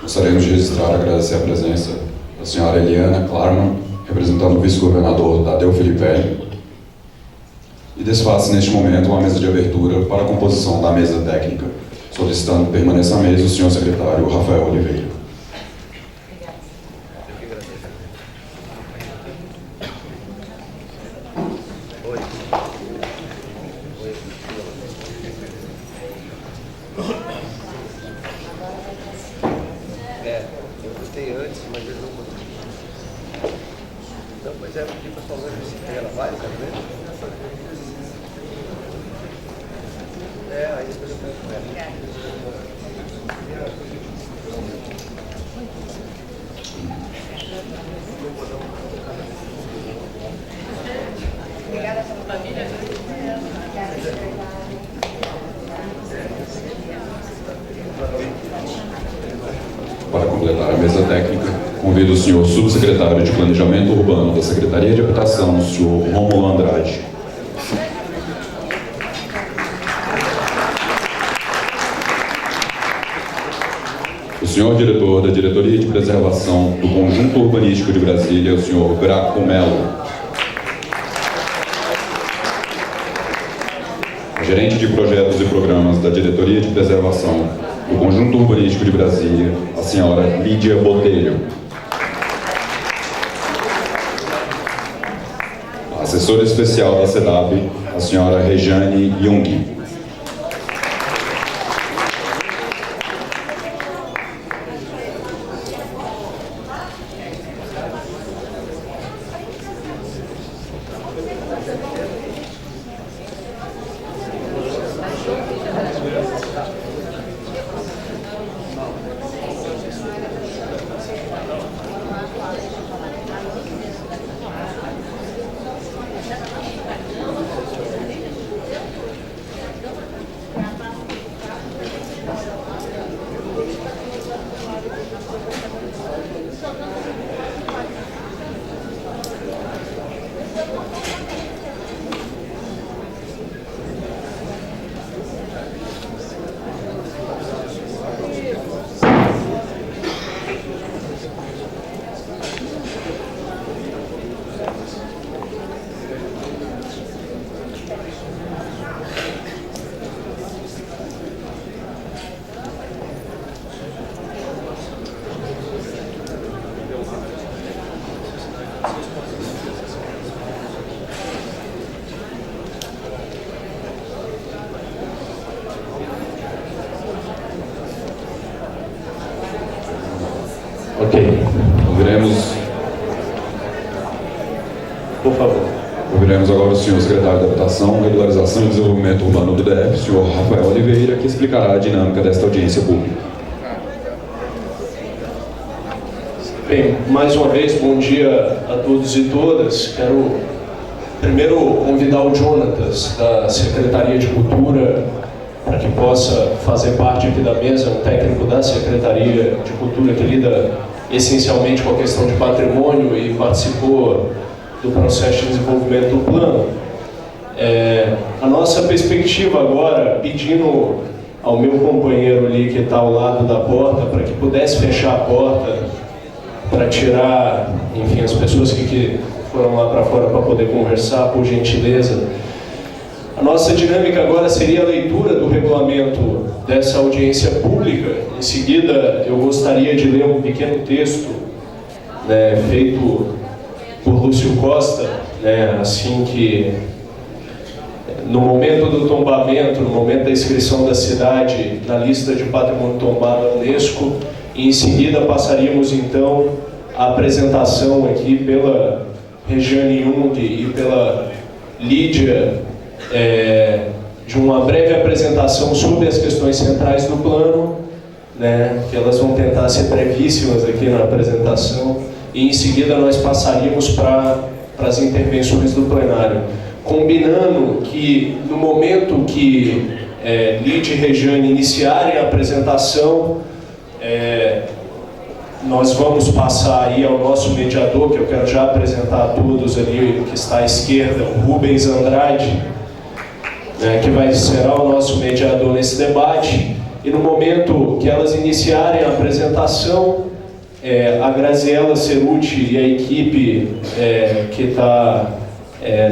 Gostaríamos de registrar e agradecer a presença da senhora Eliana Klarman, representando o vice-governador Tadeu Filipelli, e desfaça neste momento uma mesa de abertura para a composição da mesa técnica, solicitando que permaneça à mesa o senhor secretário Rafael Oliveira. Eu botei antes, mas eles não botaram. Então, pois é, porque o pessoal vai ela vai, quero ver. Aí depois eu pego com ela. Obrigada pela família. Para completar a mesa técnica, convido o senhor subsecretário de Planejamento Urbano da Secretaria de Habitação, o senhor Rômulo Andrade. O senhor diretor da Diretoria de Preservação do Conjunto Urbanístico de Brasília, o senhor Graco Melo. A gerente de Projetos e Programas da Diretoria de Preservação do Conjunto Urbanístico de Brasília, a senhora Lídia Botelho. A assessora especial da SEDAB, a senhora Rejane Jung. Ok, por favor. Ouviremos agora o senhor secretário de Habitação, Regularização e Desenvolvimento Urbano do DF, o senhor Rafael Oliveira, que explicará a dinâmica desta audiência pública. Bem, mais uma vez, bom dia a todos e todas. Quero primeiro convidar o Jonatas, da Secretaria de Cultura, para que possa fazer parte aqui da mesa, um técnico da Secretaria de Cultura que lida essencialmente com a questão de patrimônio e participou do processo de desenvolvimento do plano. A nossa perspectiva agora, pedindo ao meu companheiro ali que está ao lado da porta, para que pudesse fechar a porta, para tirar, enfim, as pessoas que foram lá para fora para poder conversar, por gentileza. A nossa dinâmica agora seria a leitura do regulamento dessa audiência pública. Em seguida, eu gostaria de ler um pequeno texto, né, feito por Lúcio Costa, né, assim que, no momento do tombamento, no momento da inscrição da cidade na lista de patrimônio tombado da Unesco, e em seguida passaríamos então a apresentação aqui pela Rejane Jung e pela Lídia, de uma breve apresentação sobre as questões centrais do plano, né, que elas vão tentar ser brevíssimas aqui na apresentação, e em seguida nós passaríamos para as intervenções do plenário, combinando que no momento que Lídia e Rejane iniciarem a apresentação, nós vamos passar aí ao nosso mediador, que eu quero já apresentar a todos ali, que está à esquerda, o Rubens Andrade, que será o nosso mediador nesse debate. E no momento que elas iniciarem a apresentação, a Graziela Ceruti e a equipe que está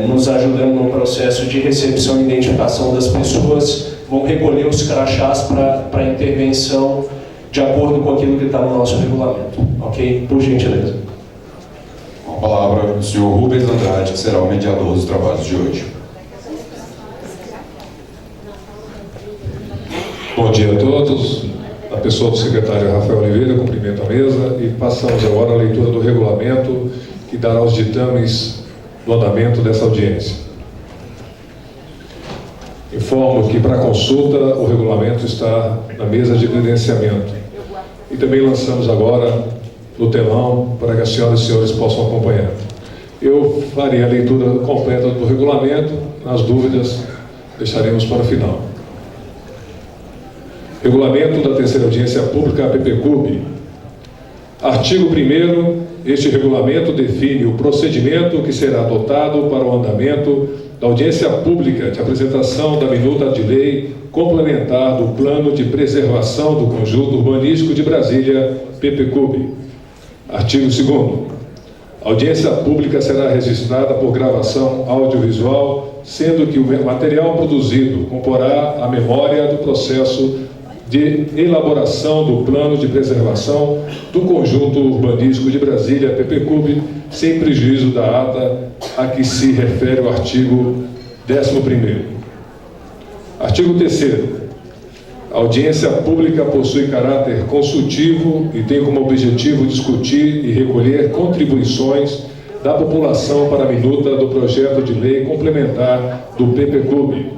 nos ajudando no processo de recepção e identificação das pessoas vão recolher os crachás para intervenção de acordo com aquilo que está no nosso regulamento. Ok? Por gentileza. Com a palavra, o senhor Rubens Andrade, que será o mediador dos trabalhos de hoje. Bom dia a todos. A pessoa do secretário Rafael Oliveira, cumprimento a mesa e passamos agora à leitura do regulamento que dará os ditames do andamento dessa audiência. Informo que para consulta o regulamento está na mesa de credenciamento e também lançamos agora no telão para que as senhoras e senhores possam acompanhar. Eu farei a leitura completa do regulamento, nas dúvidas deixaremos para o final. Regulamento da terceira audiência pública PPCUB. Artigo 1º, este regulamento define o procedimento que será adotado para o andamento da audiência pública de apresentação da minuta de lei complementar do Plano de Preservação do Conjunto Urbanístico de Brasília, PPCUB. Artigo 2º. A audiência pública será registrada por gravação audiovisual, sendo que o material produzido comporá a memória do processo de elaboração do Plano de Preservação do Conjunto Urbanístico de Brasília, PPCUB, sem prejuízo da ata a que se refere o artigo 11º. Artigo 3º. A audiência pública possui caráter consultivo e tem como objetivo discutir e recolher contribuições da população para a minuta do projeto de lei complementar do PPCUB.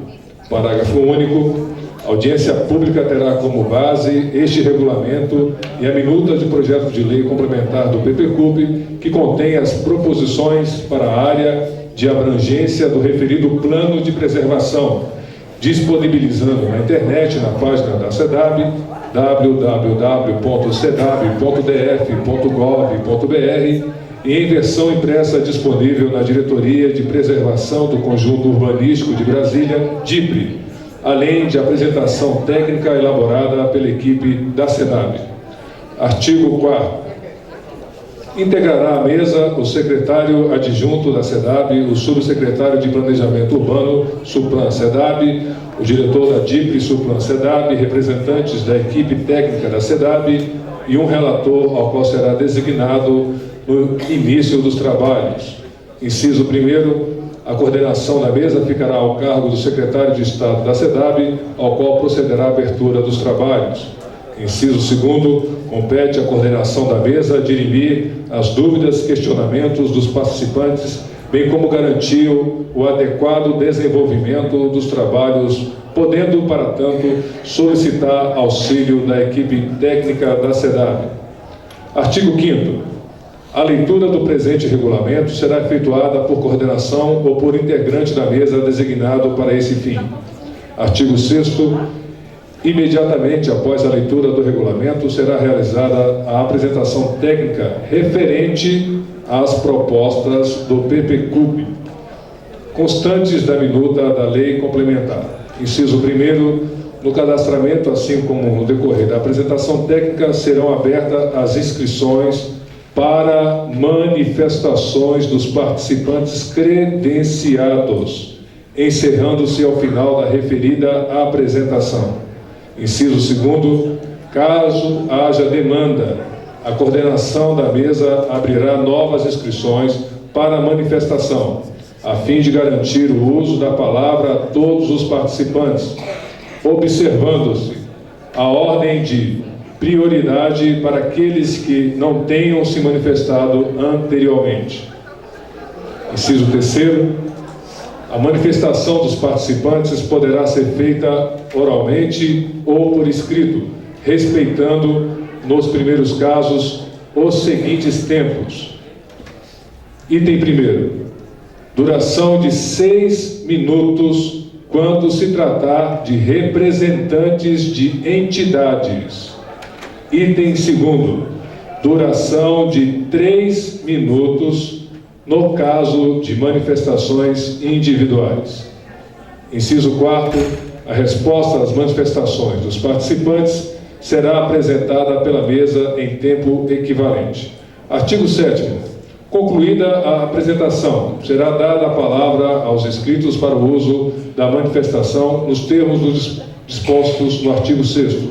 Parágrafo único. A audiência pública terá como base este regulamento e a minuta de projeto de lei complementar do PPCUB, que contém as proposições para a área de abrangência do referido plano de preservação, disponibilizando na internet, na página da SEDAB, www.sedab.df.gov.br, e em versão impressa disponível na Diretoria de Preservação do Conjunto Urbanístico de Brasília, DIPRE, além de apresentação técnica elaborada pela equipe da SEDAB. Artigo 4º. Integrará a mesa o secretário adjunto da SEDAB, o subsecretário de Planejamento Urbano, Suplan-SEDAB, o diretor da DIPRE, Suplan-SEDAB, representantes da equipe técnica da SEDAB e um relator ao qual será designado no início dos trabalhos. Inciso 1º. A coordenação da mesa ficará ao cargo do secretário de Estado da SEDAB, ao qual procederá a abertura dos trabalhos. Inciso 2º, compete à coordenação da mesa dirimir as dúvidas, questionamentos dos participantes, bem como garantir o adequado desenvolvimento dos trabalhos, podendo, para tanto, solicitar auxílio da equipe técnica da SEDAB. Artigo 5º. A leitura do presente regulamento será efetuada por coordenação ou por integrante da mesa designado para esse fim. Artigo 6º. Imediatamente após a leitura do regulamento, será realizada a apresentação técnica referente às propostas do PPCUB, constantes da minuta da lei complementar. Inciso 1º. No cadastramento, assim como no decorrer da apresentação técnica, serão abertas as inscrições para manifestações dos participantes credenciados, encerrando-se ao final da referida apresentação. Inciso 2º, caso haja demanda, a coordenação da mesa abrirá novas inscrições para a manifestação, a fim de garantir o uso da palavra a todos os participantes, observando-se a ordem de prioridade para aqueles que não tenham se manifestado anteriormente. Inciso 3º, a manifestação dos participantes poderá ser feita oralmente ou por escrito, respeitando, nos primeiros casos, os seguintes tempos. Item 1º, duração de 6 minutos quando se tratar de representantes de entidades. Item 2º, duração de 3 minutos no caso de manifestações individuais. Inciso 4º, A resposta às manifestações dos participantes será apresentada pela mesa em tempo equivalente. Artigo 7º. Concluída a apresentação, será dada a palavra aos inscritos para o uso da manifestação nos termos dispostos no artigo 6º.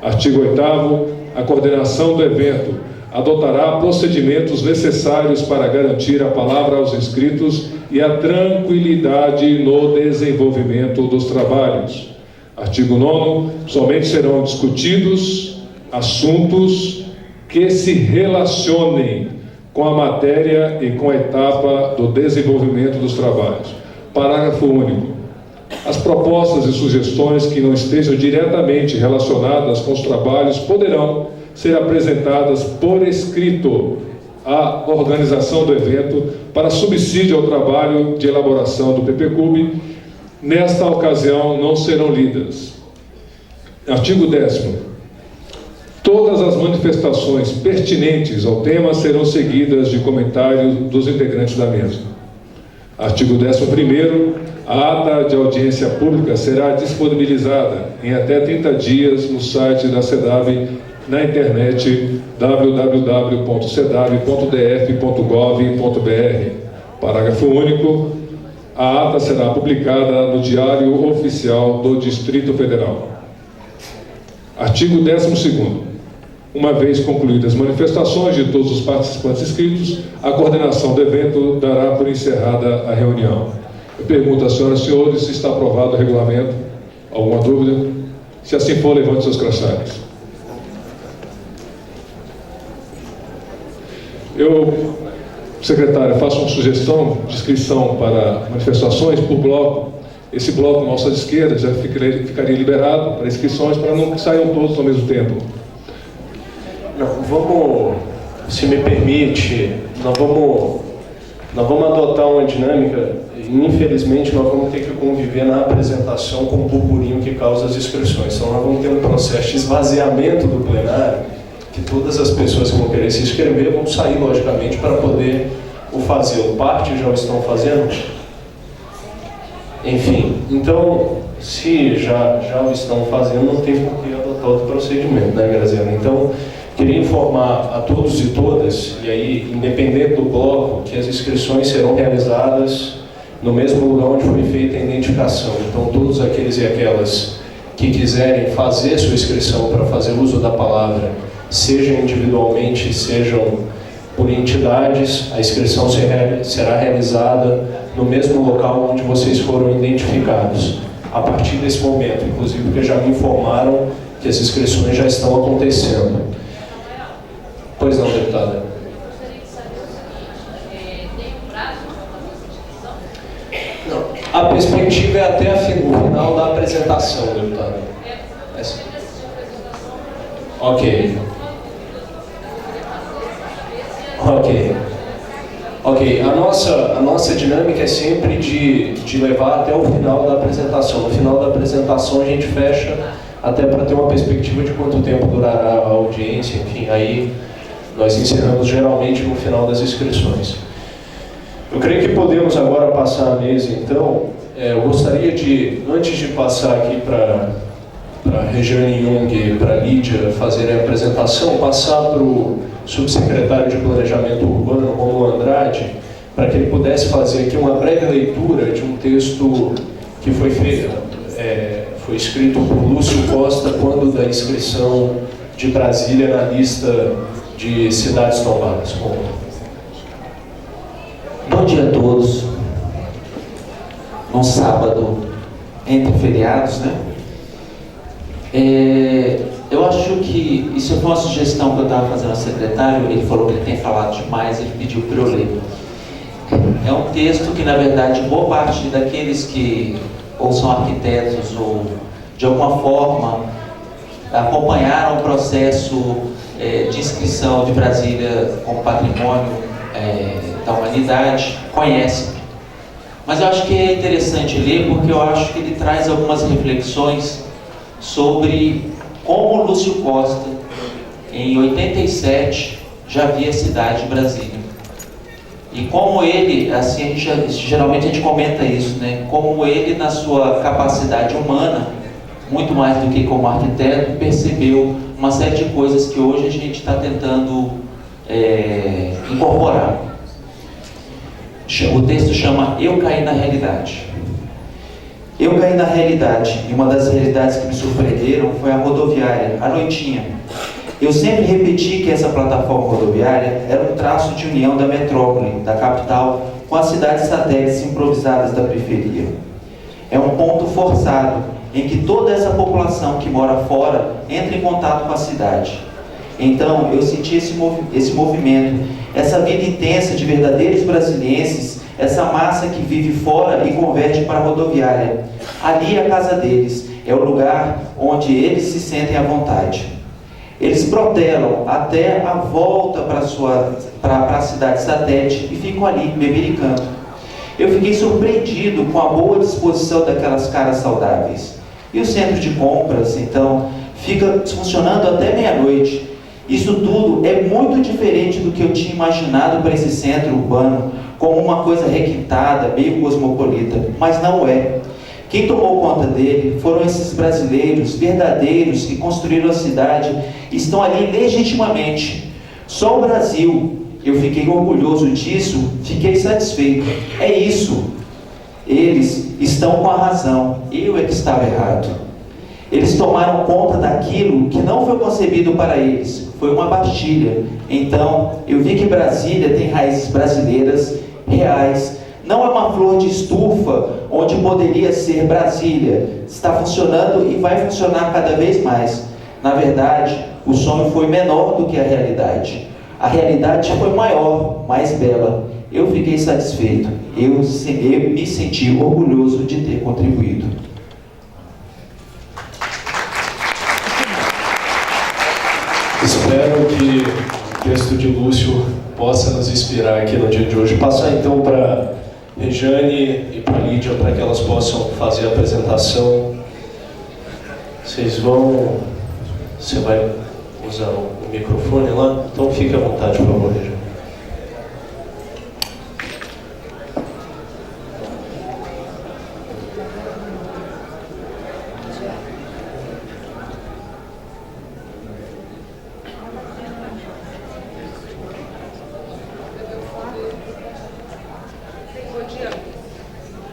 Artigo 8º. A coordenação do evento adotará procedimentos necessários para garantir a palavra aos inscritos e a tranquilidade no desenvolvimento dos trabalhos. Artigo 9º. Somente serão discutidos assuntos que se relacionem com a matéria e com a etapa do desenvolvimento dos trabalhos. Parágrafo único. As propostas e sugestões que não estejam diretamente relacionadas com os trabalhos poderão ser apresentadas por escrito à organização do evento para subsídio ao trabalho de elaboração do PPCub. Nesta ocasião, não serão lidas. Artigo 10º. Todas as manifestações pertinentes ao tema serão seguidas de comentários dos integrantes da mesa. Artigo 11º. A ata de audiência pública será disponibilizada em até 30 dias no site da CEDAV na internet www.cedav.df.gov.br. Parágrafo único. A ata será publicada no Diário Oficial do Distrito Federal. Artigo 12º. Uma vez concluídas as manifestações de todos os participantes inscritos, a coordenação do evento dará por encerrada a reunião. Eu pergunto às senhoras e senhores se está aprovado o regulamento. Alguma dúvida? Se assim for, levante seus crachás. Eu, secretário, faço uma sugestão de inscrição para manifestações por bloco. Esse bloco nosso à esquerda já ficaria liberado para inscrições, para não que saiam todos ao mesmo tempo. Não, vamos, se me permite, nós vamos adotar uma dinâmica. Infelizmente, nós vamos ter que conviver na apresentação com o burburinho que causa as inscrições. Então, nós vamos ter um processo de esvaziamento do plenário, que todas as pessoas que vão querer se inscrever vão sair, logicamente, para poder o fazer. Parte já o estão fazendo? Enfim, então, se já o estão fazendo, não tem por que adotar outro procedimento, né, Graziano? Então, queria informar a todos e todas, e aí, independente do bloco, que as inscrições serão realizadas no mesmo lugar onde foi feita a identificação. Então, todos aqueles e aquelas que quiserem fazer sua inscrição para fazer uso da palavra, seja individualmente, sejam por entidades, a inscrição será realizada no mesmo local onde vocês foram identificados. A partir desse momento, inclusive, porque já me informaram que as inscrições já estão acontecendo. Pois não, deputada? A perspectiva é até o final da apresentação, deputado. Ok. A nossa dinâmica é sempre de levar até o final da apresentação. No final da apresentação a gente fecha até para ter uma perspectiva de quanto tempo durará a audiência, enfim, aí nós encerramos geralmente no final das inscrições. Eu creio que podemos agora passar a mesa, então. Eu gostaria de, antes de passar aqui para a Regiane Jung e para a Lídia fazerem a apresentação, passar para o subsecretário de Planejamento Urbano, Romulo Andrade, para que ele pudesse fazer aqui uma breve leitura de um texto que foi escrito por Lúcio Costa quando da inscrição de Brasília na lista de cidades tombadas. Bom dia a todos. Um sábado entre feriados, né? Eu acho que isso foi uma sugestão que eu estava fazendo ao secretário. Ele falou que ele tem falado demais, ele pediu para eu ler. É um texto que, na verdade, boa parte daqueles que ou são arquitetos ou de alguma forma acompanharam o processo de inscrição de Brasília como patrimônio da humanidade conhecem. Mas eu acho que é interessante ler porque eu acho que ele traz algumas reflexões sobre como Lúcio Costa, em 87, já via a cidade de Brasília. E como ele, assim, geralmente a gente comenta isso, né? Como ele, na sua capacidade humana, muito mais do que como arquiteto, percebeu uma série de coisas que hoje a gente está tentando incorporar. O texto chama Eu Caí na Realidade. Eu caí na realidade, e uma das realidades que me surpreenderam foi a rodoviária, a Noitinha. Eu sempre repeti que essa plataforma rodoviária era um traço de união da metrópole, da capital, com as cidades satélites improvisadas da periferia. É um ponto forçado, em que toda essa população que mora fora entra em contato com a cidade. Então, eu senti esse movimento, essa vida intensa de verdadeiros brasilienses, essa massa que vive fora e converte para a rodoviária. Ali é a casa deles, é o lugar onde eles se sentem à vontade. Eles protelam até a volta para a cidade satélite e ficam ali, bebericando. Eu fiquei surpreendido com a boa disposição daquelas caras saudáveis. E o centro de compras, então, fica funcionando até meia-noite. Isso tudo é muito diferente do que eu tinha imaginado para esse centro urbano, como uma coisa requintada, meio cosmopolita, mas não é. Quem tomou conta dele foram esses brasileiros verdadeiros que construíram a cidade e estão ali legitimamente. Só o Brasil, eu fiquei orgulhoso disso, fiquei satisfeito. É isso. Eles estão com a razão, eu é que estava errado. Eles tomaram conta daquilo que não foi concebido para eles, foi uma Bastilha. Então, eu vi que Brasília tem raízes brasileiras reais. Não é uma flor de estufa onde poderia ser Brasília. Está funcionando e vai funcionar cada vez mais. Na verdade, o sonho foi menor do que a realidade. A realidade foi maior, mais bela. Eu fiquei satisfeito. Eu me senti orgulhoso de ter contribuído. Espero que o texto de Lúcio possa nos inspirar aqui no dia de hoje. Passar então para Rejane e para Lídia, para que elas possam fazer a apresentação. Você vai usar o microfone lá? Então fique à vontade, por favor, Rejane.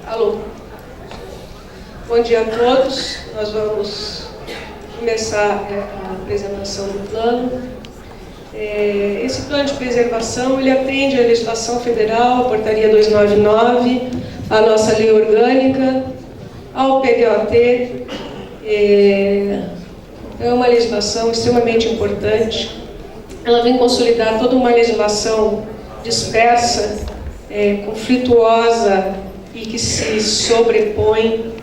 Alô. Bom dia a todos. Nós vamos começar a apresentação do plano. Esse plano de preservação, ele atende à legislação federal, a portaria 299, a nossa lei orgânica, ao PDOT. É uma legislação extremamente importante. Ela vem consolidar toda uma legislação dispersa, conflituosa e que se sobrepõe,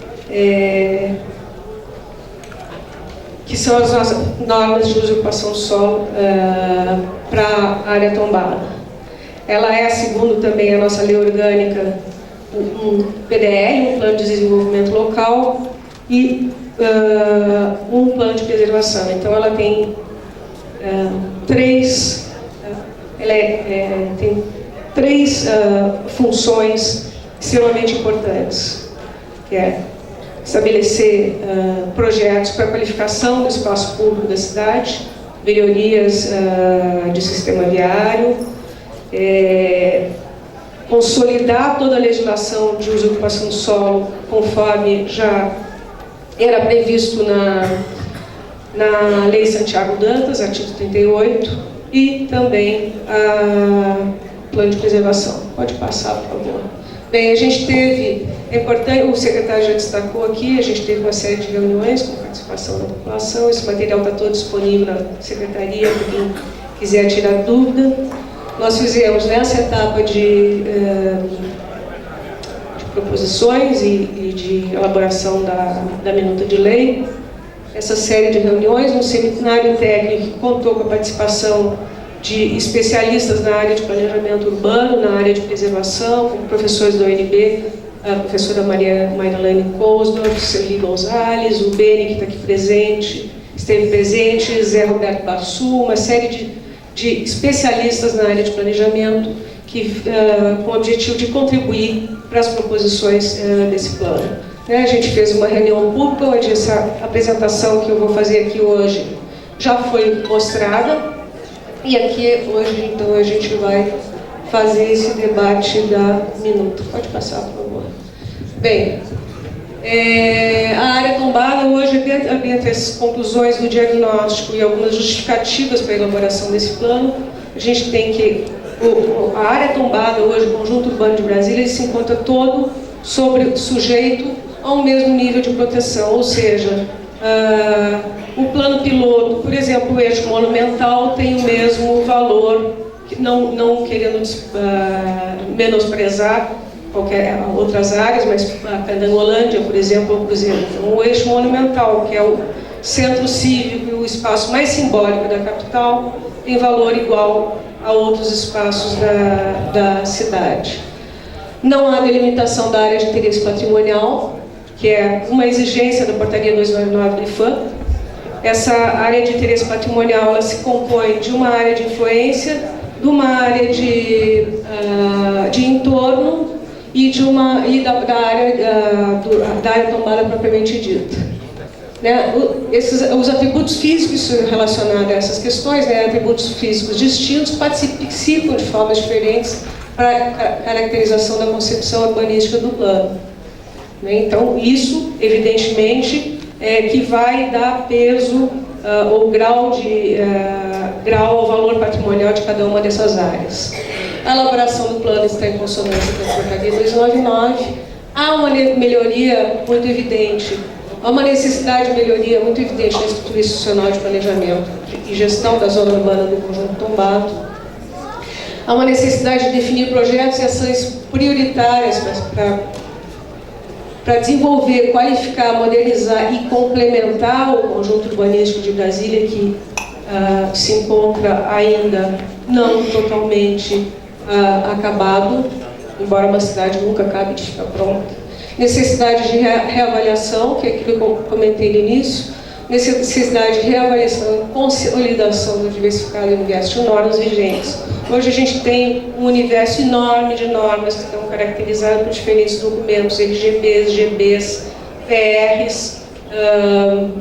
que são as nossas normas de usurpação do solo para a área tombada. Ela é, segundo também a nossa lei orgânica, um PDR, um Plano de Desenvolvimento Local, e um plano de preservação. Então ela tem três funções extremamente importantes, que é estabelecer projetos para a qualificação do espaço público da cidade, melhorias de sistema viário, consolidar toda a legislação de uso e ocupação do solo conforme já era previsto na Lei Santiago Dantas, artigo 38, e também plano de preservação. Pode passar, por favor. Bem, a gente teve, é importante, o secretário já destacou aqui, a gente teve uma série de reuniões com participação da população. Esse material está todo disponível na secretaria para quem quiser tirar dúvida. Nós fizemos nessa etapa de proposições e de elaboração da minuta de lei, essa série de reuniões, um seminário técnico que contou com a participação de especialistas na área de planejamento urbano, na área de preservação, como professores da UNB, a professora Marilane Kousdorf, Celi Gonzalez, o Beni, que está aqui presente, esteve presente, Zé Roberto Bassu, uma série de especialistas na área de planejamento, com o objetivo de contribuir para as proposições desse plano. A gente fez uma reunião pública, onde essa apresentação que eu vou fazer aqui hoje já foi mostrada, e aqui hoje, então, a gente vai fazer esse debate da minuta. Pode passar, por favor. Bem, a área tombada hoje, dentre as conclusões do diagnóstico e algumas justificativas para a elaboração desse plano, a gente tem que a área tombada hoje, o conjunto urbano de Brasília, ele se encontra todo sujeito ao mesmo nível de proteção, ou seja, o plano piloto, por exemplo, o eixo monumental tem o mesmo valor, não querendo menosprezar qualquer outras áreas, mas a Candangolândia, por exemplo, ou Cruzeiro. Então, o eixo monumental, que é o centro cívico e o espaço mais simbólico da capital, tem valor igual a outros espaços da cidade. Não há delimitação da área de interesse patrimonial, que é uma exigência da portaria 299 do IFAM. Essa área de interesse patrimonial ela se compõe de uma área de influência, de uma área de entorno e da área tombada propriamente dita. Os atributos físicos relacionados a essas questões, atributos físicos distintos, participam de formas diferentes para a caracterização da concepção urbanística do plano. Então, isso, evidentemente, que vai dar peso ou grau ao valor patrimonial de cada uma dessas áreas. A elaboração do plano está em consonância com a portaria 299. Há uma melhoria muito evidente. Há uma necessidade de melhoria muito evidente na estrutura institucional de planejamento e gestão da zona urbana do conjunto tombado. Há uma necessidade de definir projetos e ações prioritárias para desenvolver, qualificar, modernizar e complementar o conjunto urbanístico de Brasília, que se encontra ainda não totalmente acabado, embora uma cidade nunca acabe de ficar pronta. Necessidade de reavaliação, que é aquilo que eu comentei no início, necessidade de reavaliação e consolidação do diversificado universo de normas vigentes. Hoje a gente tem um universo enorme de normas que estão caracterizadas por diferentes documentos, LGBs, GBs, PRs,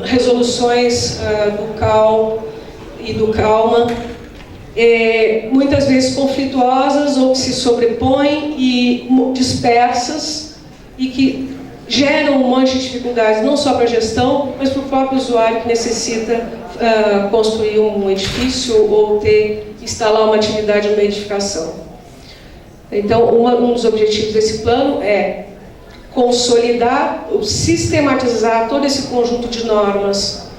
resoluções do CAL e do CALMA, muitas vezes conflituosas ou que se sobrepõem e dispersas, e que geram um monte de dificuldades, não só para a gestão, mas para o próprio usuário que necessita construir um edifício ou instalar uma atividade numa edificação. Então, um dos objetivos desse plano é consolidar, sistematizar todo esse conjunto de normas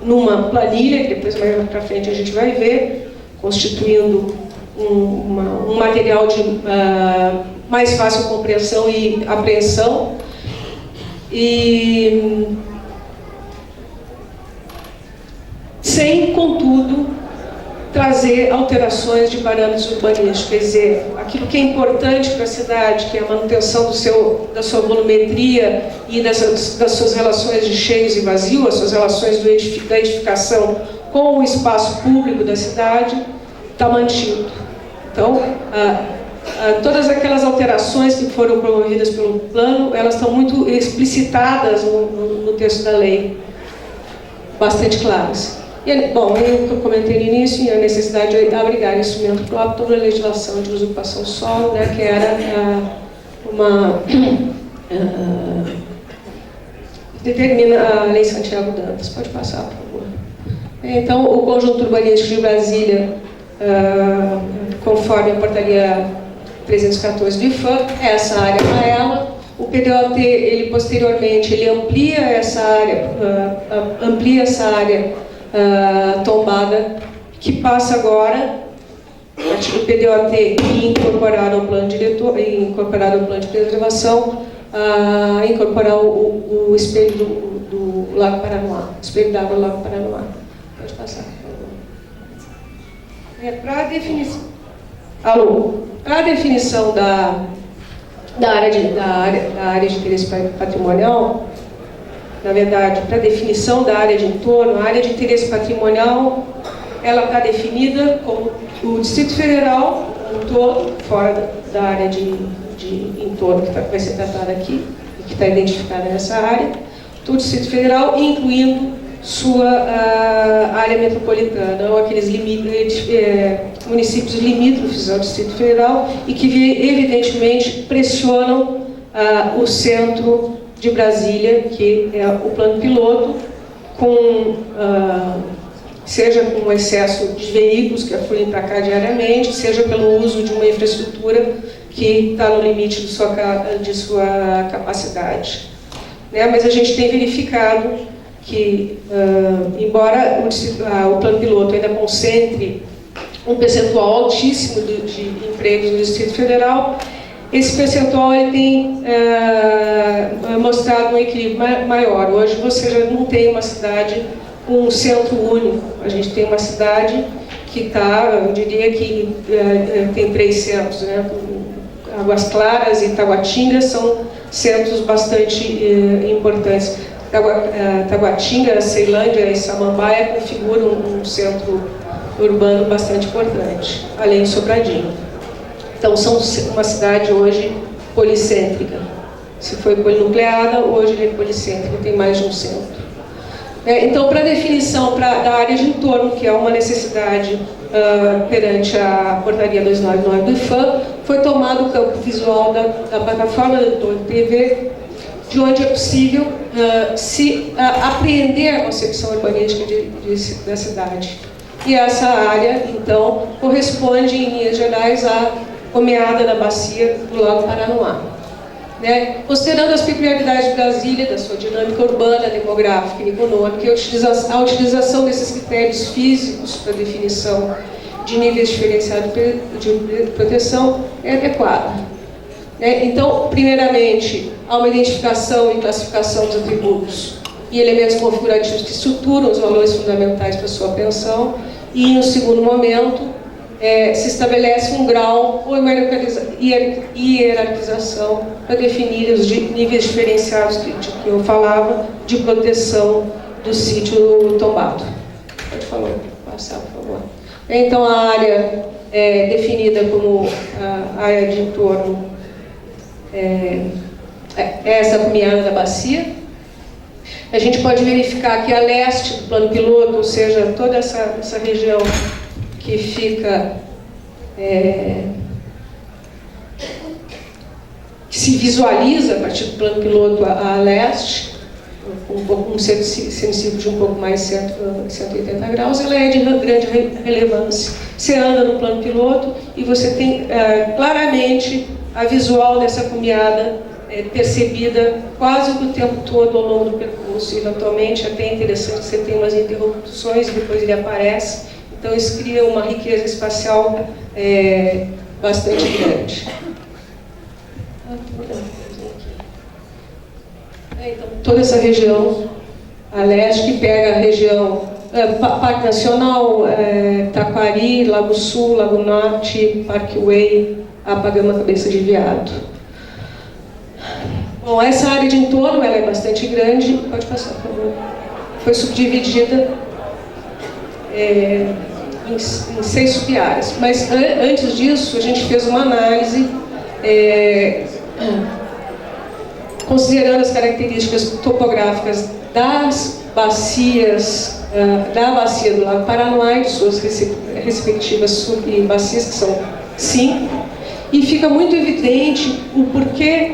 numa planilha, que depois mais para frente a gente vai ver, constituindo um material de mais fácil compreensão e apreensão, e sem, contudo, trazer alterações de parâmetros urbanísticos, quer dizer, aquilo que é importante para a cidade, que é a manutenção da sua volumetria e das suas relações de cheios e vazios, as suas relações da edificação com o espaço público da cidade, está mantido. Então, todas aquelas alterações que foram promovidas pelo plano, elas estão muito explicitadas no texto da lei, bastante claras. Bom, eu comentei no início, a necessidade de abrigar instrumento próprio, toda a legislação de usurpação do solo, que era determina a Lei Santiago Dantas. Pode passar, por favor. Então, o conjunto urbanístico de Brasília, conforme a portaria 314 do IFAM, é essa área amarela. O PDOT, ele posteriormente, ele amplia essa área tombada, que passa agora, o PDOT incorporado ao plano diretor, incorporado ao plano de preservação, incorporar o espelho do Lago Paranoá, espelho d'água do Lago Paranoá. Pode passar, por favor. Para a definição, para a definição da área de interesse patrimonial, na verdade, para a definição da área de entorno, a área de interesse patrimonial ela está definida como o Distrito Federal, um todo, fora da área de entorno que vai ser tratada aqui, que está identificada nessa área, do Distrito Federal, incluindo sua área metropolitana, ou aqueles municípios limítrofes ao Distrito Federal, e que evidentemente pressionam o centro de Brasília, que é o plano piloto, seja com o excesso de veículos que afluem para cá diariamente, seja pelo uso de uma infraestrutura que está no limite de sua capacidade. Mas a gente tem verificado que, embora o plano piloto ainda concentre um percentual altíssimo de empregos no Distrito Federal, esse percentual ele tem mostrado um equilíbrio maior. Hoje você já não tem uma cidade com um centro único. A gente tem uma cidade que está, eu diria que tem 3 centros, né? Águas Claras e Taguatinga são centros bastante importantes. Taguatinga, Ceilândia e Samambaia configuram um centro urbano bastante importante, além de Sobradinho. Então, são uma cidade hoje policêntrica. Se foi polinucleada, hoje ele é policêntrico, tem mais de um centro. Então, para a definição da área de entorno, que é uma necessidade perante a portaria 299 do IFAM, foi tomado o campo visual da plataforma do Torre TV, de onde é possível se apreender a concepção urbanística da cidade. E essa área, então, corresponde, em linhas gerais, à comeada da bacia do Lago Paranoá. Considerando as peculiaridades de Brasília, da sua dinâmica urbana, demográfica e econômica, a utilização desses critérios físicos para definição de níveis diferenciados de proteção é adequada. Então, primeiramente, há uma identificação e classificação dos atributos e elementos configurativos que estruturam os valores fundamentais para a sua apreensão, e, no segundo momento, se estabelece um grau ou uma hierarquização para definir os níveis diferenciados de que eu falava de proteção do sítio tombado. Pode falar, passar, por favor. Então, a área definida como a área de entorno é essa comiada da bacia. A gente pode verificar que a leste do plano piloto, ou seja, toda essa região que fica, que se visualiza a partir do plano piloto a leste, um semicírculo de um pouco mais de 180 graus, ela é de grande relevância. Você anda no plano piloto e você tem claramente a visual dessa comiada percebida quase o tempo todo ao longo do percurso. E, eventualmente, até é interessante, você tem umas interrupções e depois ele aparece. Então, isso cria uma riqueza espacial bastante grande. Então, toda essa região a leste, que pega a região Parque Nacional, Taquari, Lago Sul, Lago Norte, Parkway, Apagama, Cabeça de Veado. Bom, essa área de entorno ela é bastante grande. Pode passar, por favor. Foi subdividida em 6 sub-áreas. Mas antes disso, a gente fez uma análise considerando as características topográficas das bacias, da bacia do Lago Paranoá e de suas respectivas sub-bacias, que são 5. E fica muito evidente o porquê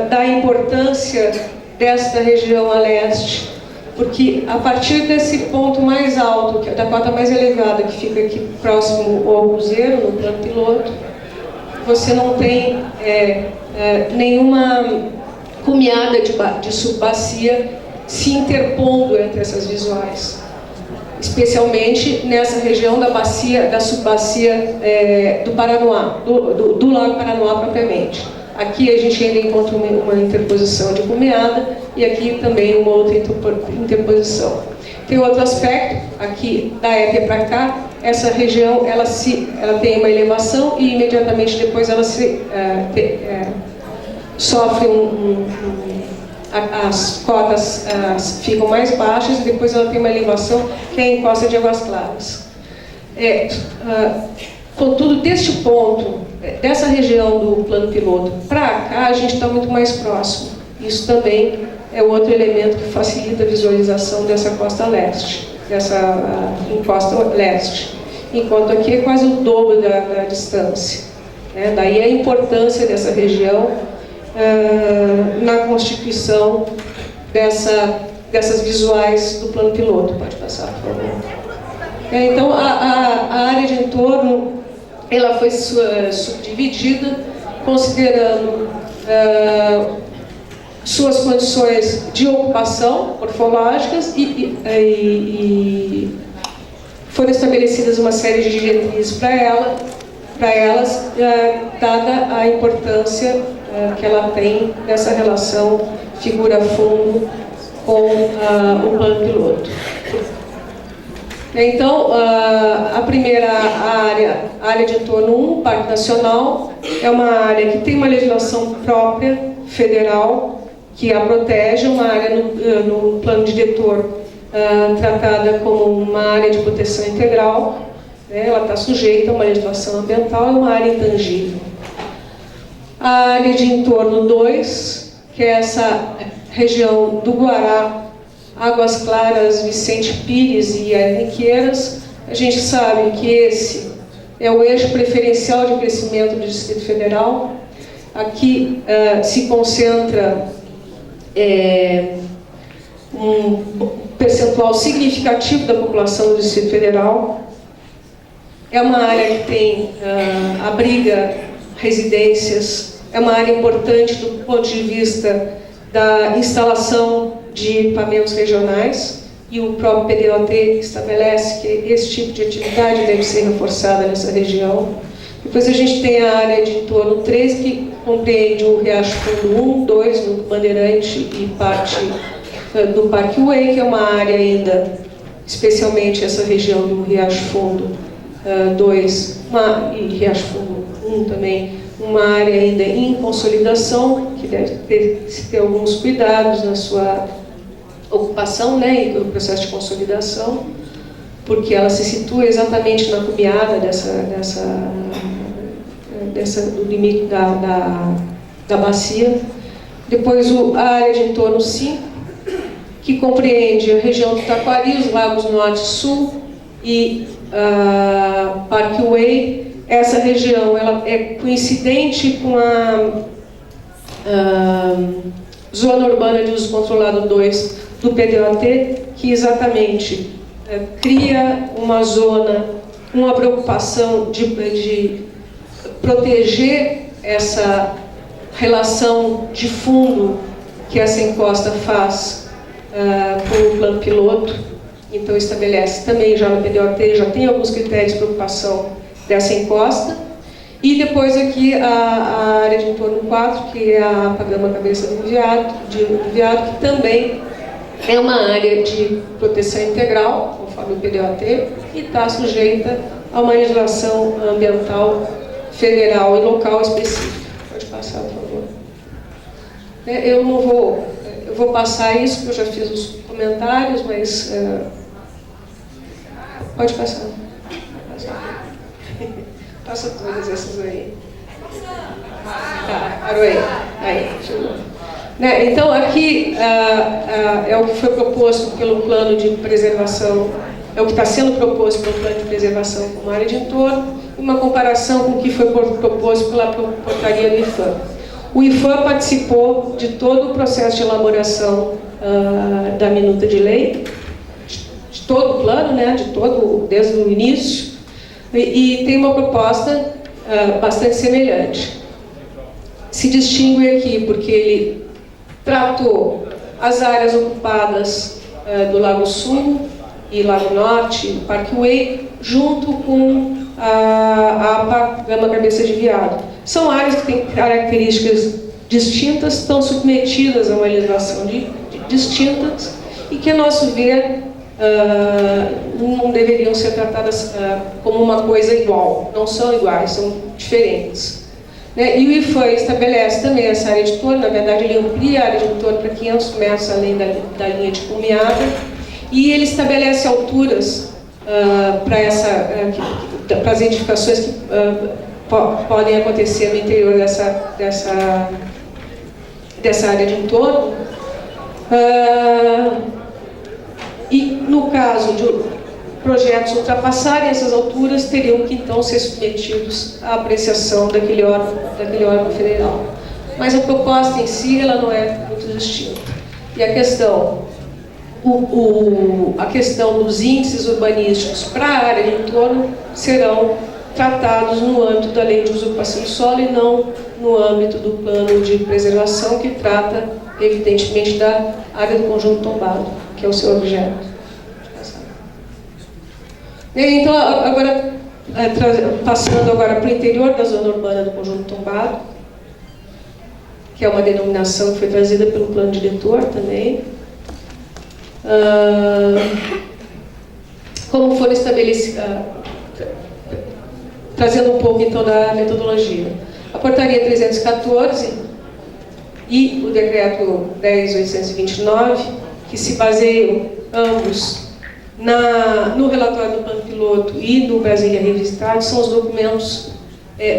da importância desta região a leste, porque a partir desse ponto mais alto, da cota mais elevada, que fica aqui próximo ao cruzeiro, no plano piloto, você não tem nenhuma cumeada de subbacia se interpondo entre essas visuais, especialmente nessa região da bacia, da subbacia do Paranoá, do Lago Paranoá propriamente. Aqui a gente ainda encontra uma interposição de cumeada e aqui também uma outra interposição. Tem outro aspecto, aqui da épia para cá, essa região ela tem uma elevação e imediatamente depois ela sofre as cotas ficam mais baixas e depois ela tem uma elevação que é a encosta de Águas Claras. Contudo, deste ponto, dessa região do plano piloto para cá, a gente está muito mais próximo. Isso também é outro elemento que facilita a visualização dessa costa leste, dessa encosta leste. Enquanto aqui é quase o dobro da distância. Daí a importância dessa região na constituição dessas visuais do plano piloto. Pode passar, por favor. Então, a área de entorno ela foi subdividida considerando suas condições de ocupação morfológicas e foram estabelecidas uma série de diretrizes para elas, dada a importância que ela tem nessa relação figura-fundo com o plano piloto. Então, a primeira área, a área de entorno 1, Parque Nacional, é uma área que tem uma legislação própria, federal, que a protege, uma área no plano diretor tratada como uma área de proteção integral, ela está sujeita a uma legislação ambiental, é uma área intangível. A área de entorno 2, que é essa região do Guará, Águas Claras, Vicente Pires e Arniqueiras, a gente sabe que esse é o eixo preferencial de crescimento do Distrito Federal. Aqui se concentra um percentual significativo da população do Distrito Federal. É uma área que tem abriga residências, é uma área importante do ponto de vista da instalação de equipamentos regionais, e o próprio PDOT estabelece que esse tipo de atividade deve ser reforçada nessa região. Depois a gente tem a área de entorno 3, que compreende o Riacho Fundo 1, 2, no Bandeirante e parte do Parkway, que é uma área ainda, especialmente essa região do Riacho Fundo 2 e Riacho Fundo 1 também, uma área ainda em consolidação, que deve ter alguns cuidados na sua ocupação, e no processo de consolidação, porque ela se situa exatamente na cumeada do limite da bacia. Depois a área de entorno 5, que compreende a região do Taquari, os lagos Norte e Sul e Parkway. Essa região ela é coincidente com a Zona Urbana de Uso Controlado 2 do PDOT, que exatamente cria uma zona, uma preocupação de proteger essa relação de fundo que essa encosta faz com o plano piloto. Então estabelece também já no PDOT, já tem alguns critérios de preocupação dessa encosta. E depois aqui a área de entorno 4, que é a Pagama Cabeça do Viado, que também é uma área de proteção integral, conforme o PDOT, e está sujeita a uma legislação ambiental federal e local específica. Pode passar, por favor. Eu vou passar isso, porque eu já fiz os comentários, mas pode passar. Passa todas essas aí. Tá, parou aí. Aí, chegou. Então, aqui é o que foi proposto pelo plano de preservação, é o que está sendo proposto pelo plano de preservação como área de entorno, uma comparação com o que foi proposto pela portaria do IFAM. O IFAM participou de todo o processo de elaboração da minuta de lei, de todo o plano, desde o início, e tem uma proposta bastante semelhante. Se distingue aqui porque ele tratou as áreas ocupadas do Lago Sul e Lago Norte, do Parkway, junto com a Pagama Cabeça de Viado. São áreas que têm características distintas, estão submetidas a uma legislação distintas e que, a nosso ver, não deveriam ser tratadas como uma coisa igual. Não são iguais, são diferentes. E o IFAM estabelece também essa área de entorno, na verdade ele amplia a área de entorno para 500 metros além da linha de cumeada, e ele estabelece alturas para as edificações que podem acontecer no interior dessa área de entorno. E no caso de projetos ultrapassarem essas alturas, teriam que então ser submetidos à apreciação daquele órgão federal. Mas a proposta em si, ela não é muito distinta. E a questão dos índices urbanísticos para a área de entorno serão tratados no âmbito da Lei de Uso e Ocupação do Solo e não no âmbito do plano de preservação, que trata, evidentemente, da área do conjunto tombado, que é o seu objeto. Então, agora, passando agora para o interior da zona urbana do conjunto tombado, que é uma denominação que foi trazida pelo plano diretor também. Como foram estabelecidos, trazendo um pouco então da metodologia. A portaria 314 e o decreto 10.829, que se baseiam ambos no relatório do plano piloto e no Brasília Revistado, são os documentos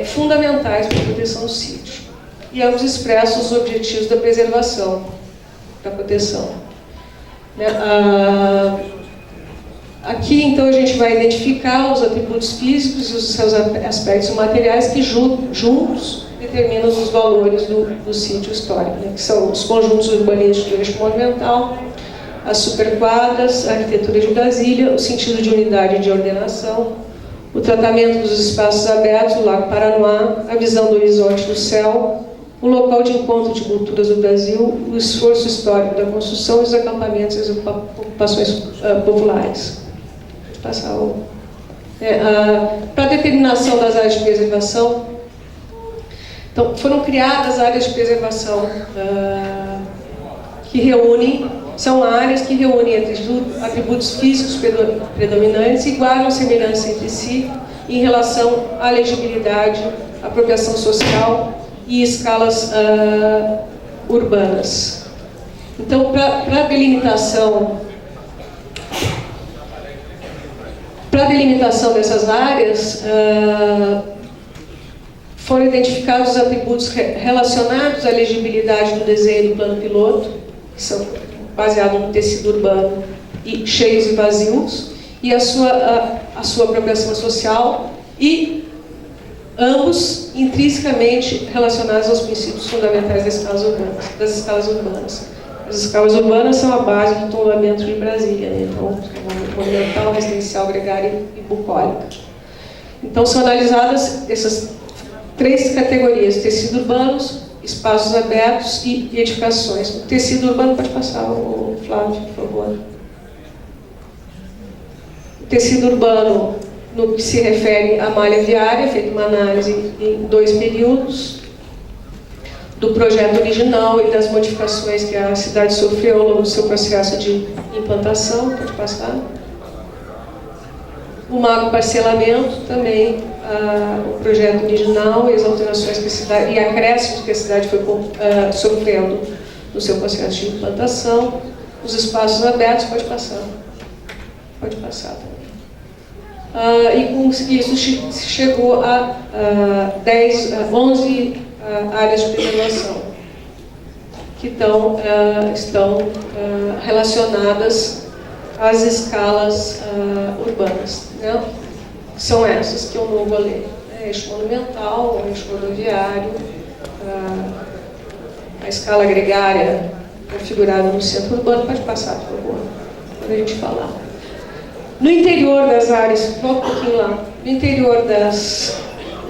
fundamentais para a proteção do sítio. E ambos expressam os objetivos da preservação, da proteção. Aqui, então, a gente vai identificar os atributos físicos e os seus aspectos materiais que juntos determinam os valores do sítio histórico, que são os conjuntos urbanísticos de eixo monumental, as superquadras, a arquitetura de Brasília, o sentido de unidade e de ordenação, o tratamento dos espaços abertos, o Lago Paranoá, a visão do horizonte do céu, o local de encontro de culturas do Brasil, o esforço histórico da construção e os acampamentos e as ocupações populares. Para a determinação das áreas de preservação, então, foram criadas áreas de preservação que são áreas que reúnem atributos físicos predominantes e guardam semelhança entre si em relação à legibilidade, apropriação social e escalas urbanas. Então, para a delimitação dessas áreas, foram identificados os atributos relacionados à legibilidade do desenho do plano piloto, que são baseados no tecido urbano e cheios e vazios, e a sua apropriação social, e ambos intrinsecamente relacionados aos princípios fundamentais das escalas urbanas. As escalas urbanas são a base do tombamento de Brasília, então, monumental, residencial, gregária e bucólica. Então, são analisadas essas três categorias: tecidos urbanos, espaços abertos e edificações. O tecido urbano, pode passar, o Flávio, por favor. O tecido urbano, no que se refere à malha viária, feita uma análise em 2 períodos, do projeto original e das modificações que a cidade sofreu ao longo do seu processo de implantação. Pode passar. O parcelamento também, o projeto original e as alterações que a cidade, e acréscimos que a cidade foi sofrendo no seu processo de implantação. Os espaços abertos, pode passar. Pode passar também. E com isso se chegou a 11 áreas de preservação, que estão relacionadas às escalas urbanas. São essas que eu não vou ler. Eixo monumental, eixo rodoviário, a escala gregária configurada no centro urbano. Pode passar, por favor, quando a gente falar. No interior das áreas, volta um pouquinho lá,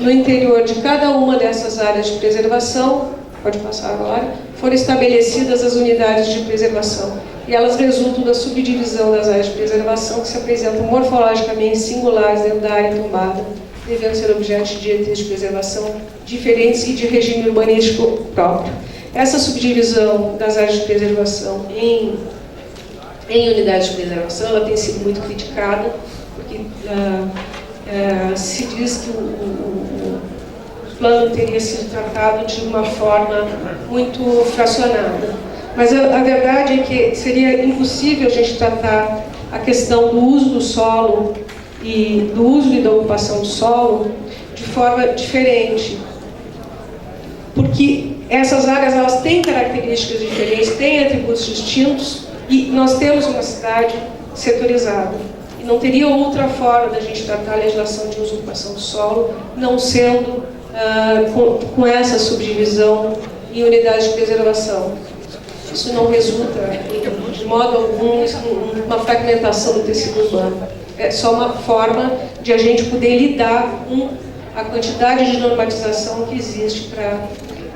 no interior de cada uma dessas áreas de preservação, pode passar agora, foram estabelecidas as unidades de preservação. E elas resultam da subdivisão das áreas de preservação, que se apresentam morfologicamente singulares dentro da área tombada, devendo ser objeto de diretrizes de preservação diferentes e de regime urbanístico próprio. Essa subdivisão das áreas de preservação em unidades de preservação, ela tem sido muito criticada, porque se diz que o plano teria sido tratado de uma forma muito fracionada. Mas a verdade é que seria impossível a gente tratar a questão do uso do solo e do uso e da ocupação do solo de forma diferente, porque essas áreas elas têm características diferentes, têm atributos distintos, e nós temos uma cidade setorizada. E não teria outra forma da gente tratar a legislação de uso e ocupação do solo, não sendo com essa subdivisão em unidades de preservação. Isso não resulta, de modo algum, em uma fragmentação do tecido urbano. É só uma forma de a gente poder lidar com a quantidade de normatização que existe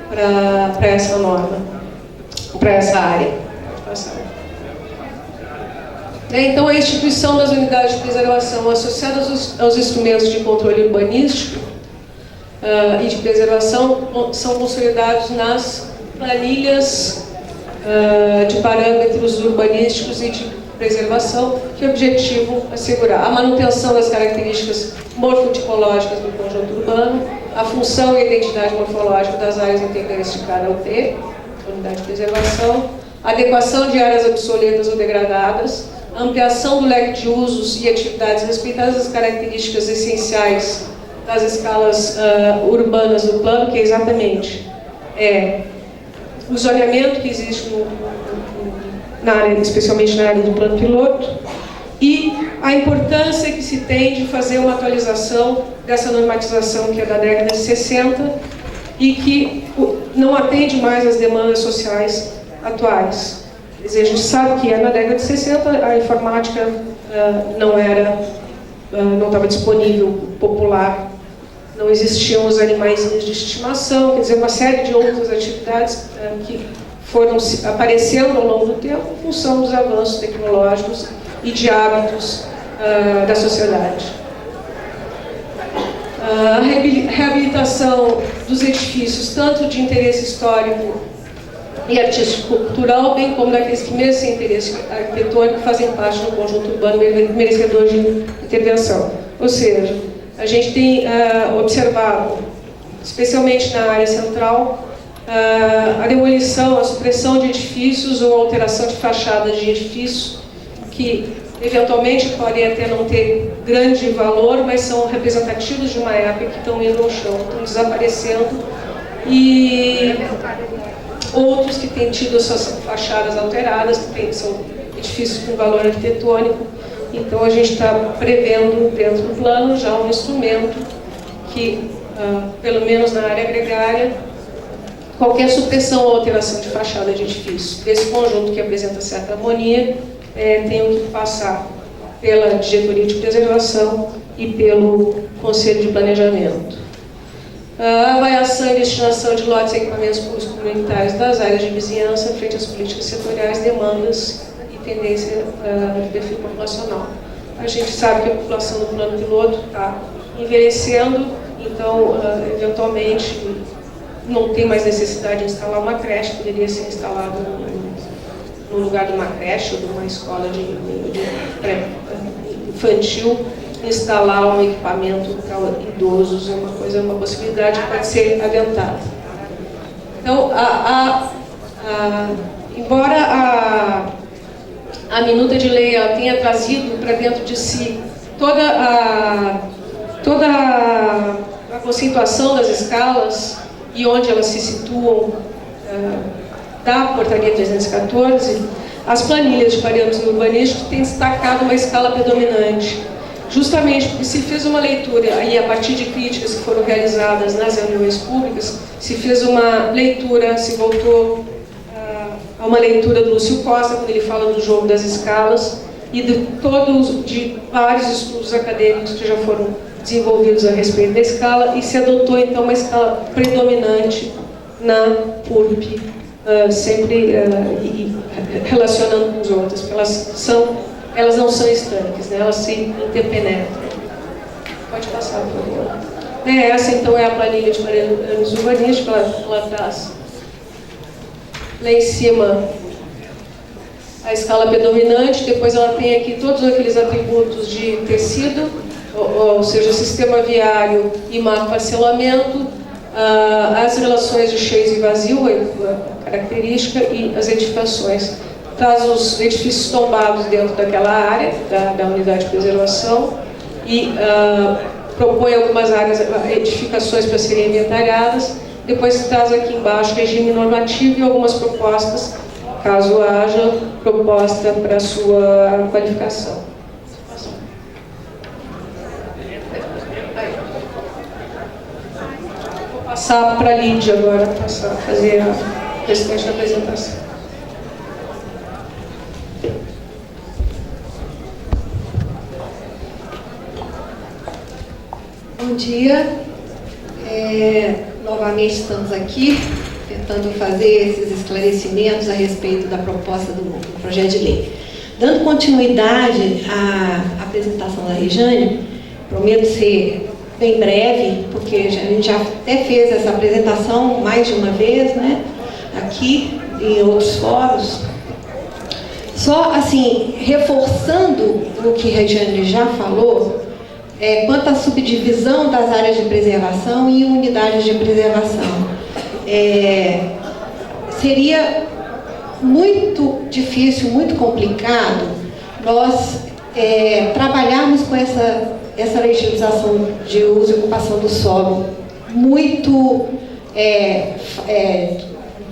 para essa norma, para essa área. Então, a instituição das unidades de preservação associadas aos instrumentos de controle urbanístico e de preservação são consolidados nas planilhas de parâmetros urbanísticos e de preservação, que objetivam assegurar a manutenção das características morfotipológicas do conjunto urbano, a função e a identidade morfológica das áreas integrantes de cada UT, unidade de preservação, a adequação de áreas obsoletas ou degradadas, a ampliação do leque de usos e atividades respeitadas as características essenciais das escalas urbanas do plano, que é exatamente o zoneamento que existe na área, especialmente na área do plano piloto, e a importância que se tem de fazer uma atualização dessa normatização que é da década de 60 e que não atende mais às demandas sociais atuais. Quer dizer, a gente sabe que na década de 60 a informática não estava disponível, popular, não existiam os animaizinhos de estimação, quer dizer, uma série de outras atividades que foram aparecendo ao longo do tempo em função dos avanços tecnológicos e de hábitos da sociedade. A reabilitação dos edifícios, tanto de interesse histórico e artístico-cultural, bem como daqueles que, mesmo sem interesse arquitetônico, fazem parte do conjunto urbano merecedor de intervenção. Ou seja, a gente tem observado, especialmente na área central, a demolição, a supressão de edifícios ou alteração de fachadas de edifícios que eventualmente podem até não ter grande valor, mas são representativos de uma época que estão indo ao chão, estão desaparecendo, e outros que têm tido as suas fachadas alteradas, que são edifícios com valor arquitetônico. Então a gente está prevendo dentro do plano já um instrumento que, pelo menos na área gregária, qualquer supressão ou alteração de fachada de edifício desse conjunto que apresenta certa harmonia tem que passar pela diretoria de preservação e pelo conselho de planejamento. A avaliação e destinação de lotes e equipamentos públicos comunitários das áreas de vizinhança frente às políticas setoriais, demandas e tendência de perfil populacional. A gente sabe que a população do plano piloto está envelhecendo, então, eventualmente, não tem mais necessidade de instalar uma creche, poderia ser instalado no lugar de uma creche ou de uma escola de infantil, instalar um equipamento para idosos é uma possibilidade que pode ser aventada. Então, embora a minuta de lei tenha trazido para dentro de si toda a conceituação das escalas e onde elas se situam da portaria 314, as planilhas de parâmetros urbanísticos têm destacado uma escala predominante, justamente porque se fez uma leitura, aí a partir de críticas que foram realizadas nas reuniões públicas, se fez uma leitura, se voltou a uma leitura do Lúcio Costa, quando ele fala do jogo das escalas, e de vários estudos acadêmicos que já foram desenvolvidos a respeito da escala, e se adotou então uma escala predominante na PURP, sempre relacionando com as outras, porque elas não são estanques, né? Elas se interpenetram. Pode passar, por favor. Essa então é a planilha de parâmetros urbanísticos, ela traz lá em cima a escala predominante, depois ela tem aqui todos aqueles atributos de tecido, ou seja, sistema viário e parcelamento, as relações de cheios e vazio, a característica, e as edificações. traz os edifícios tombados dentro daquela área, da unidade de preservação, e propõe algumas áreas, edificações para serem inventariadas. Depois traz aqui embaixo regime normativo e algumas propostas, caso haja proposta para sua qualificação. Vou passar para a Lídia agora, fazer a restante da apresentação. Bom dia. Novamente estamos aqui tentando fazer esses esclarecimentos a respeito da proposta do projeto de lei. Dando continuidade à apresentação da Rejane, prometo ser bem breve, porque a gente já até fez essa apresentação mais de uma vez, né, aqui em outros fóruns. Só assim, reforçando o que a Rejane já falou, quanto à subdivisão das áreas de preservação em unidades de preservação. Seria muito difícil, muito complicado nós trabalharmos com essa legislação de uso e ocupação do solo muito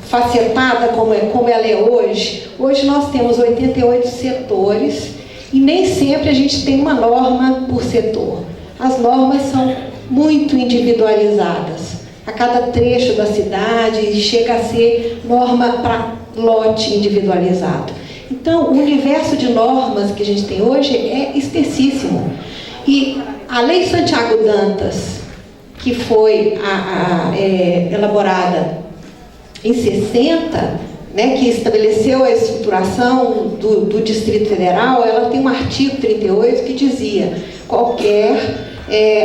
facetada como ela é hoje. Hoje nós temos 88 setores, e nem sempre a gente tem uma norma por setor. As normas são muito individualizadas. A cada trecho da cidade chega a ser norma para lote individualizado. Então, o universo de normas que a gente tem hoje é espessíssimo. E a Lei Santiago Dantas, que foi elaborada em 60, né, que estabeleceu a estruturação do Distrito Federal, ela tem um artigo 38 que dizia: qualquer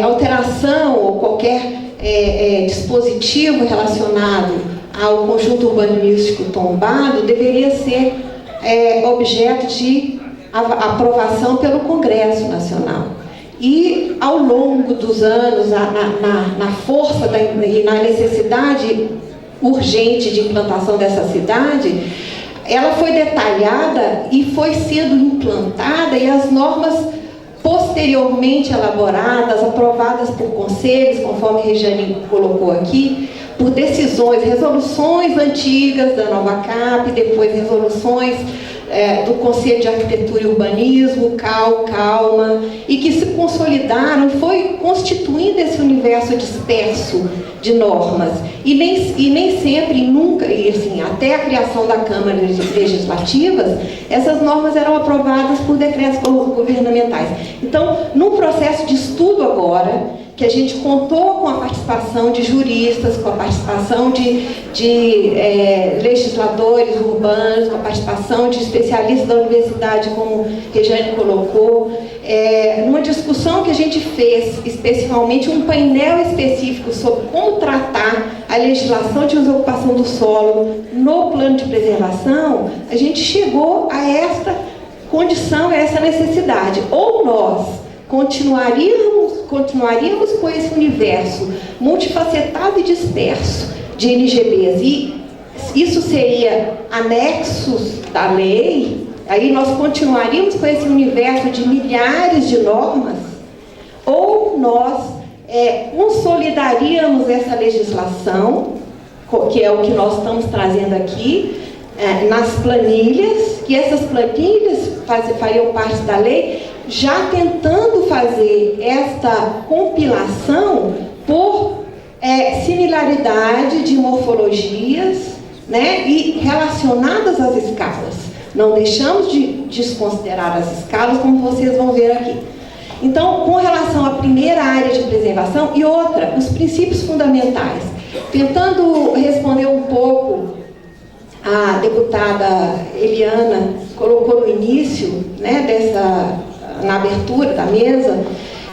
alteração ou qualquer dispositivo relacionado ao conjunto urbanístico tombado deveria ser objeto de aprovação pelo Congresso Nacional. E ao longo dos anos, na força e na necessidade urgente de implantação dessa cidade, ela foi detalhada e foi sendo implantada, e as normas posteriormente elaboradas, aprovadas por conselhos, conforme a Rejane colocou aqui, por decisões, resoluções antigas da Nova Cap, depois resoluções do Conselho de Arquitetura e Urbanismo, CALMA, e que se consolidaram, foi constituindo esse universo disperso de normas. E nem sempre, nunca, e assim, até a criação da Câmara Legislativas, essas normas eram aprovadas por decretos governamentais. Então, no processo de estudo agora, que a gente contou com a participação de juristas, com a participação de legisladores urbanos, com a participação de especialistas da universidade, como a Rejane colocou, numa discussão que a gente fez, especificamente um painel específico sobre como tratar a legislação de uso e ocupação do solo no plano de preservação, a gente chegou a esta condição, a essa necessidade. Ou nós continuaríamos com esse universo multifacetado e disperso de NGBs, e isso seria anexos da lei, aí nós continuaríamos com esse universo de milhares de normas, ou nós consolidaríamos essa legislação, que é o que nós estamos trazendo aqui, nas planilhas, que essas planilhas fariam parte da lei, já tentando fazer esta compilação por similaridade de morfologias, né, e relacionadas às escalas. Não deixamos de desconsiderar as escalas, como vocês vão ver aqui. Então, com relação à primeira área de preservação e outra, os princípios fundamentais. Tentando responder um pouco, a deputada Eliana colocou no início, né, na abertura da mesa,